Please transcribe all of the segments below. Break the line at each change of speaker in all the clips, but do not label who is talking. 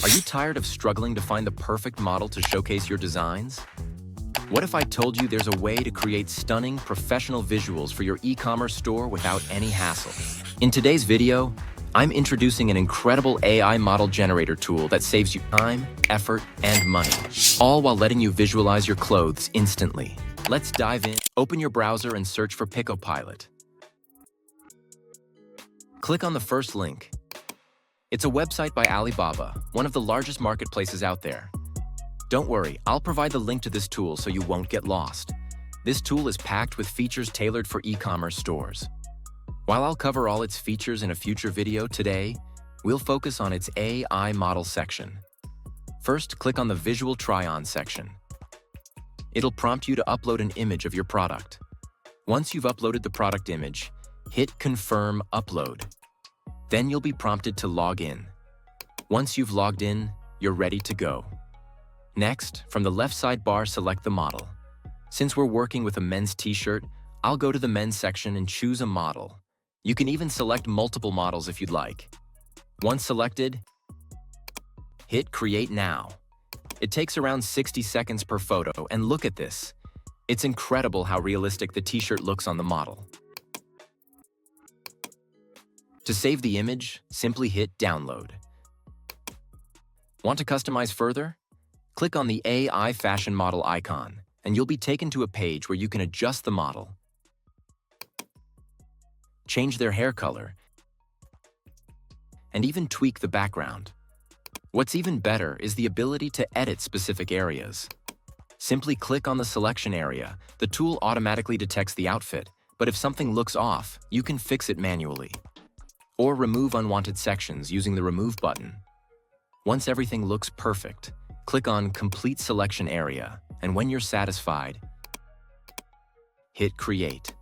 Are you tired of struggling to find the perfect model to showcase your designs? What if I told you there's a way to create stunning, professional visuals for your e-commerce store without any hassle? In today's video, I'm introducing an incredible AI model generator tool that saves you time, effort, and money, all while letting you visualize your clothes instantly. Let's dive in. Open your browser and search for Piccopilot. Click on the first link. It's a website by Alibaba, one of the largest marketplaces out there. Don't worry, I'll provide the link to this tool so you won't get lost. This tool is packed with features tailored for e-commerce stores. While I'll cover all its features in a future video, today, we'll focus on its AI model section. First, click on the Visual Try-On section. It'll prompt you to upload an image of your product. Once you've uploaded the product image, hit Confirm Upload. Then you'll be prompted to log in. Once you've logged in, you're ready to go. Next, from the left sidebar, select the model. Since we're working with a men's t-shirt, I'll go to the men's section and choose a model. You can even select multiple models if you'd like. Once selected, hit Create Now. It takes around 60 seconds per photo, and look at this. It's incredible how realistic the t-shirt looks on the model. To save the image, simply hit Download. Want to customize further? Click on the AI fashion model icon, and you'll be taken to a page where you can adjust the model, change their hair color, and even tweak the background. What's even better is the ability to edit specific areas. Simply click on the selection area. The tool automatically detects the outfit, but if something looks off, you can fix it manually. Or remove unwanted sections using the Remove button. Once everything looks perfect, click on Complete Selection Area, and when you're satisfied, hit Create.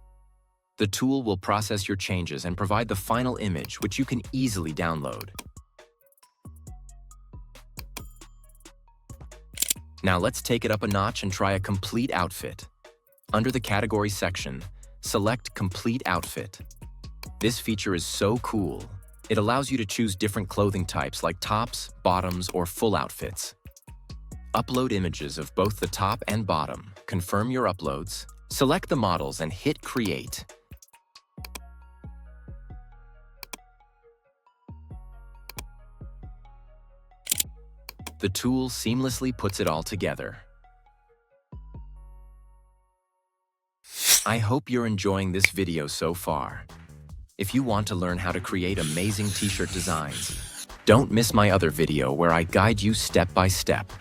The tool will process your changes and provide the final image, which you can easily download. Now let's take it up a notch and try a complete outfit. Under the Category section, select Complete Outfit. This feature is so cool. It allows you to choose different clothing types like tops, bottoms, or full outfits. Upload images of both the top and bottom. Confirm your uploads. Select the models and hit Create. The tool seamlessly puts it all together. I hope you're enjoying this video so far. If you want to learn how to create amazing t-shirt designs, don't miss my other video where I guide you step by step.